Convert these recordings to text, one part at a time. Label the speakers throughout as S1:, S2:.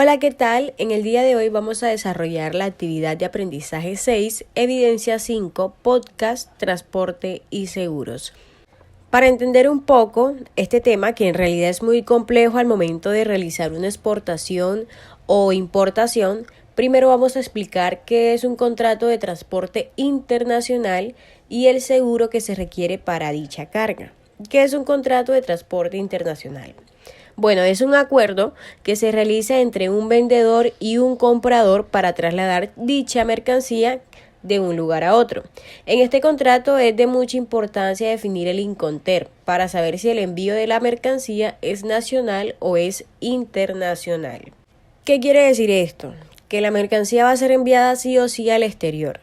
S1: Hola, ¿qué tal? En el día de hoy vamos a desarrollar la actividad de aprendizaje 6, evidencia 5, podcast, transporte y seguros. Para entender un poco este tema, que en realidad es muy complejo al momento de realizar una exportación o importación, primero vamos a explicar qué es un contrato de transporte internacional y el seguro que se requiere para dicha carga. ¿Qué es un contrato de transporte internacional? Bueno, es un acuerdo que se realiza entre un vendedor y un comprador para trasladar dicha mercancía de un lugar a otro. En este contrato es de mucha importancia definir el Incoterm para saber si el envío de la mercancía es nacional o es internacional. ¿Qué quiere decir esto? Que la mercancía va a ser enviada sí o sí al exterior,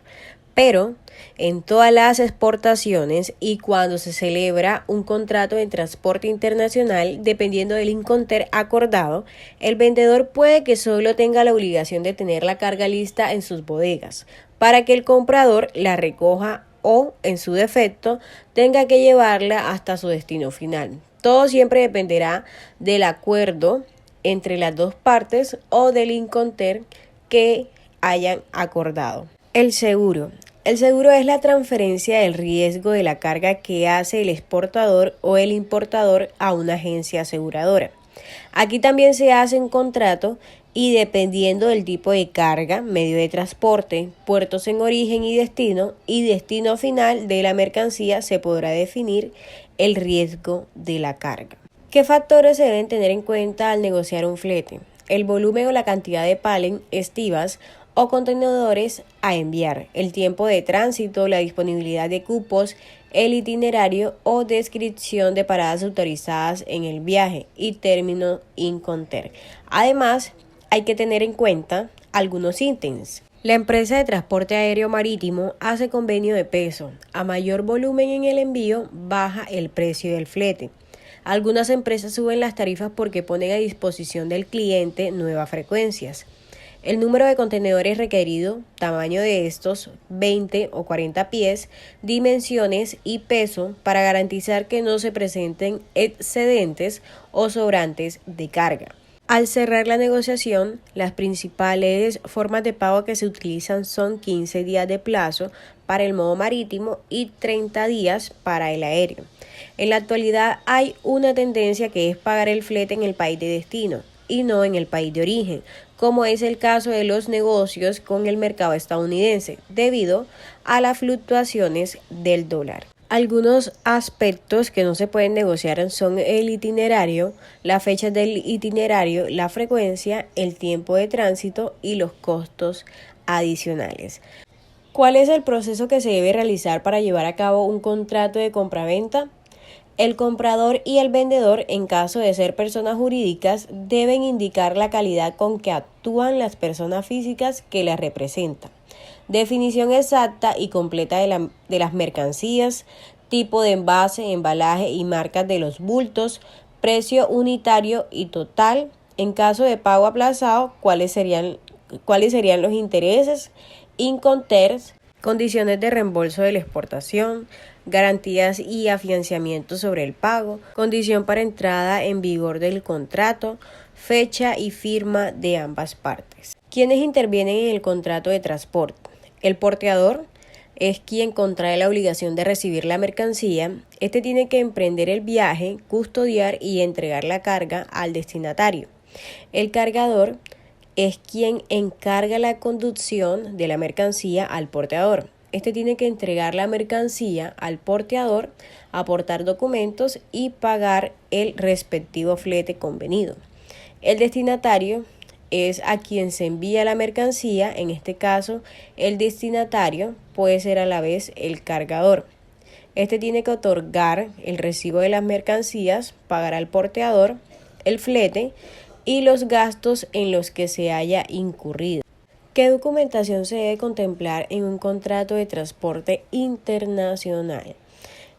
S1: pero en todas las exportaciones y cuando se celebra un contrato de transporte internacional, dependiendo del Incoterm acordado, el vendedor puede que solo tenga la obligación de tener la carga lista en sus bodegas, para que el comprador la recoja o, en su defecto, tenga que llevarla hasta su destino final. Todo siempre dependerá del acuerdo entre las dos partes o del Incoterm que hayan acordado. El seguro. El seguro es la transferencia del riesgo de la carga que hace el exportador o el importador a una agencia aseguradora. Aquí también se hace un contrato y dependiendo del tipo de carga, medio de transporte, puertos en origen y destino final de la mercancía, se podrá definir el riesgo de la carga. ¿Qué factores se deben tener en cuenta al negociar un flete? El volumen o la cantidad de palets, estivas o contenedores a enviar, el tiempo de tránsito, la disponibilidad de cupos, el itinerario o descripción de paradas autorizadas en el viaje y término Incoterm. Además, hay que tener en cuenta algunos ítems. La empresa de transporte aéreo marítimo hace convenio de peso. A mayor volumen en el envío, baja el precio del flete. Algunas empresas suben las tarifas porque ponen a disposición del cliente nuevas frecuencias. El número de contenedores requerido, tamaño de estos, 20 o 40 pies, dimensiones y peso para garantizar que no se presenten excedentes o sobrantes de carga. Al cerrar la negociación, las principales formas de pago que se utilizan son 15 días de plazo para el modo marítimo y 30 días para el aéreo. En la actualidad hay una tendencia que es pagar el flete en el país de destino y no en el país de origen, como es el caso de los negocios con el mercado estadounidense, debido a las fluctuaciones del dólar. Algunos aspectos que no se pueden negociar son el itinerario, la fecha del itinerario, la frecuencia, el tiempo de tránsito y los costos adicionales. ¿Cuál es el proceso que se debe realizar para llevar a cabo un contrato de compraventa? El comprador y el vendedor, en caso de ser personas jurídicas, deben indicar la calidad con que actúan las personas físicas que las representan. Definición exacta y completa de las mercancías, tipo de envase, embalaje y marcas de los bultos, precio unitario y total. En caso de pago aplazado, ¿cuáles serían los intereses? Incoterm, condiciones de reembolso de la exportación, garantías y afianzamiento sobre el pago, condición para entrada en vigor del contrato, fecha y firma de ambas partes. ¿Quiénes intervienen en el contrato de transporte? El porteador es quien contrae la obligación de recibir la mercancía. Este tiene que emprender el viaje, custodiar y entregar la carga al destinatario. El cargador es quien encarga la conducción de la mercancía al porteador. Este tiene que entregar la mercancía al porteador, aportar documentos y pagar el respectivo flete convenido. El destinatario es a quien se envía la mercancía. En este caso, el destinatario puede ser a la vez el cargador. Este tiene que otorgar el recibo de las mercancías, pagar al porteador el flete y los gastos en los que se haya incurrido. ¿Qué documentación se debe contemplar en un contrato de transporte internacional?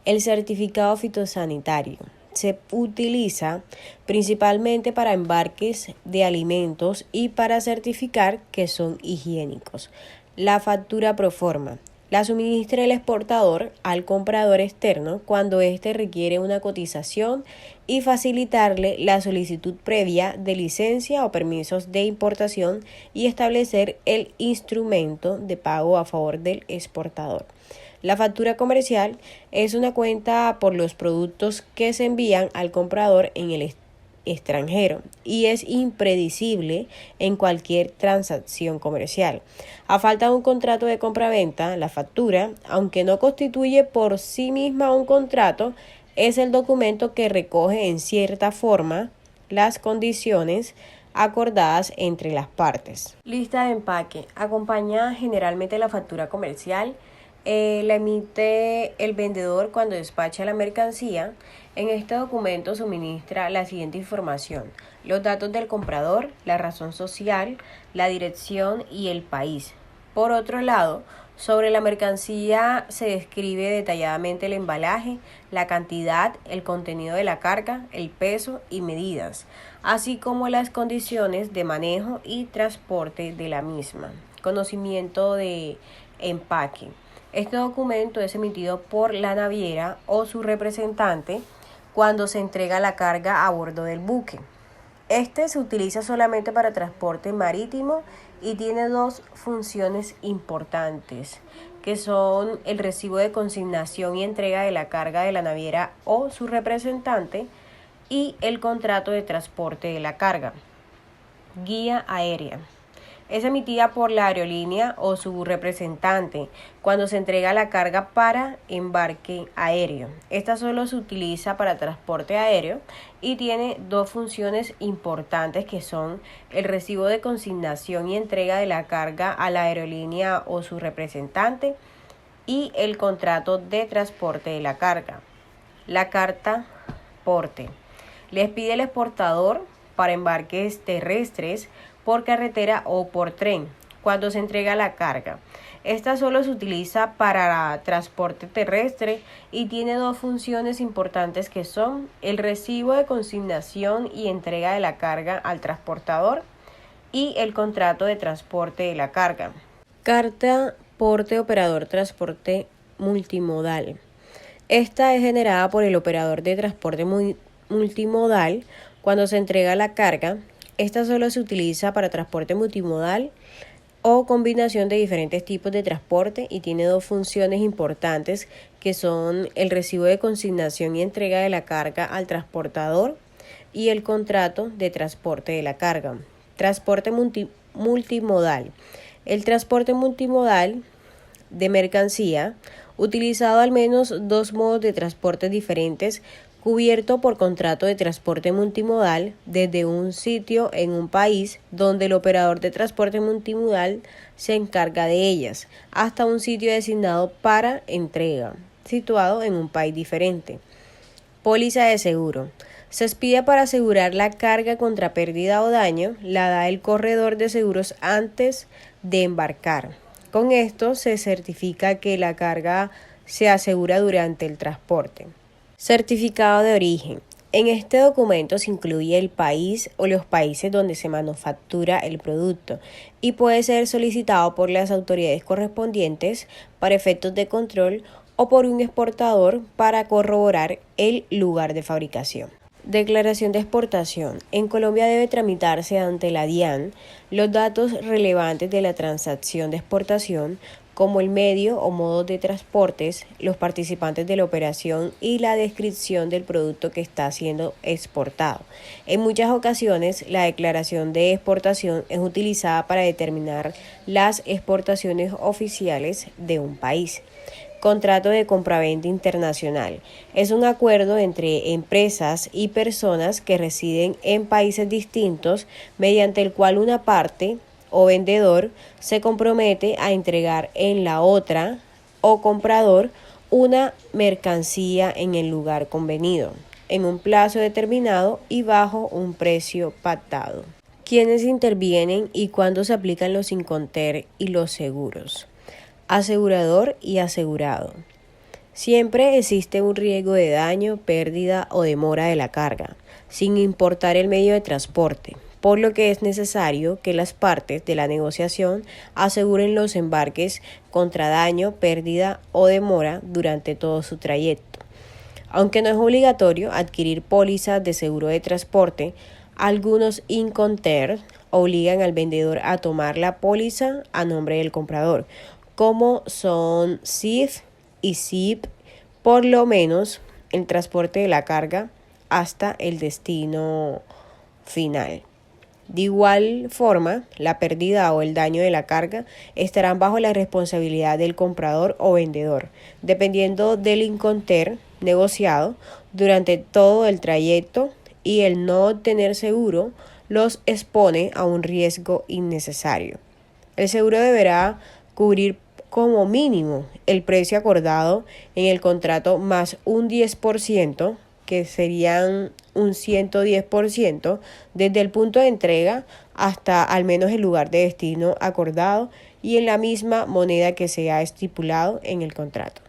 S1: El certificado fitosanitario se utiliza principalmente para embarques de alimentos y para certificar que son higiénicos. La factura proforma La suministra el exportador al comprador externo cuando éste requiere una cotización y facilitarle la solicitud previa de licencia o permisos de importación y establecer el instrumento de pago a favor del exportador. La factura comercial es una cuenta por los productos que se envían al comprador en el extranjero y es impredecible en cualquier transacción comercial. A falta de un contrato de compraventa, la factura, aunque no constituye por sí misma un contrato, es el documento que recoge en cierta forma las condiciones acordadas entre las partes. Lista de empaque. Acompaña generalmente la factura comercial. La emite el vendedor cuando despacha la mercancía. En este documento suministra la siguiente información: los datos del comprador, la razón social, la dirección y el país. Por otro lado, sobre la mercancía se describe detalladamente el embalaje, la cantidad, el contenido de la carga, el peso y medidas, así como las condiciones de manejo y transporte de la misma. Conocimiento de empaque. Este documento es emitido por la naviera o su representante cuando se entrega la carga a bordo del buque. Este se utiliza solamente para transporte marítimo y tiene dos funciones importantes, que son el recibo de consignación y entrega de la carga de la naviera o su representante y el contrato de transporte de la carga. Guía aérea. Es emitida por la aerolínea o su representante cuando se entrega la carga para embarque aéreo. Esta solo se utiliza para transporte aéreo y tiene dos funciones importantes, que son el recibo de consignación y entrega de la carga a la aerolínea o su representante y el contrato de transporte de la carga. La carta porte. Les pide el exportador para embarques terrestres, por carretera o por tren, cuando se entrega la carga. Esta solo se utiliza para transporte terrestre y tiene dos funciones importantes, que son el recibo de consignación y entrega de la carga al transportador y el contrato de transporte de la carga. Carta porte operador transporte multimodal. Esta es generada por el operador de transporte multimodal cuando se entrega la carga. Esta solo se utiliza para transporte multimodal o combinación de diferentes tipos de transporte y tiene dos funciones importantes, que son el recibo de consignación y entrega de la carga al transportador y el contrato de transporte de la carga. Transporte multimodal. El transporte multimodal de mercancía, utilizado al menos dos modos de transporte diferentes, cubierto por contrato de transporte multimodal desde un sitio en un país donde el operador de transporte multimodal se encarga de ellas, hasta un sitio designado para entrega, situado en un país diferente. Póliza de seguro. Se expide para asegurar la carga contra pérdida o daño, la da el corredor de seguros antes de embarcar. Con esto se certifica que la carga se asegura durante el transporte. Certificado de origen. En este documento se incluye el país o los países donde se manufactura el producto y puede ser solicitado por las autoridades correspondientes para efectos de control o por un exportador para corroborar el lugar de fabricación. Declaración de exportación. En Colombia debe tramitarse ante la DIAN los datos relevantes de la transacción de exportación, como el medio o modo de transportes, los participantes de la operación y la descripción del producto que está siendo exportado. En muchas ocasiones, la declaración de exportación es utilizada para determinar las exportaciones oficiales de un país. Contrato de compraventa internacional. Es un acuerdo entre empresas y personas que residen en países distintos, mediante el cual una parte o vendedor se compromete a entregar en la otra o comprador una mercancía en el lugar convenido, en un plazo determinado y bajo un precio pactado. ¿Quiénes intervienen y cuándo se aplican los Inconter y los seguros? Asegurador y asegurado. Siempre existe un riesgo de daño, pérdida o demora de la carga, sin importar el medio de transporte. por lo que es necesario que las partes de la negociación aseguren los embarques contra daño, pérdida o demora durante todo su trayecto. Aunque no es obligatorio adquirir pólizas de seguro de transporte, algunos Incoterms obligan al vendedor a tomar la póliza a nombre del comprador, como son CIF y SIP, por lo menos el transporte de la carga hasta el destino final. De igual forma, la pérdida o el daño de la carga estarán bajo la responsabilidad del comprador o vendedor, dependiendo del Incoterm negociado durante todo el trayecto, y el no tener seguro los expone a un riesgo innecesario. El seguro deberá cubrir como mínimo el precio acordado en el contrato más un 10%, que serían un 110%, desde el punto de entrega hasta al menos el lugar de destino acordado y en la misma moneda que se ha estipulado en el contrato.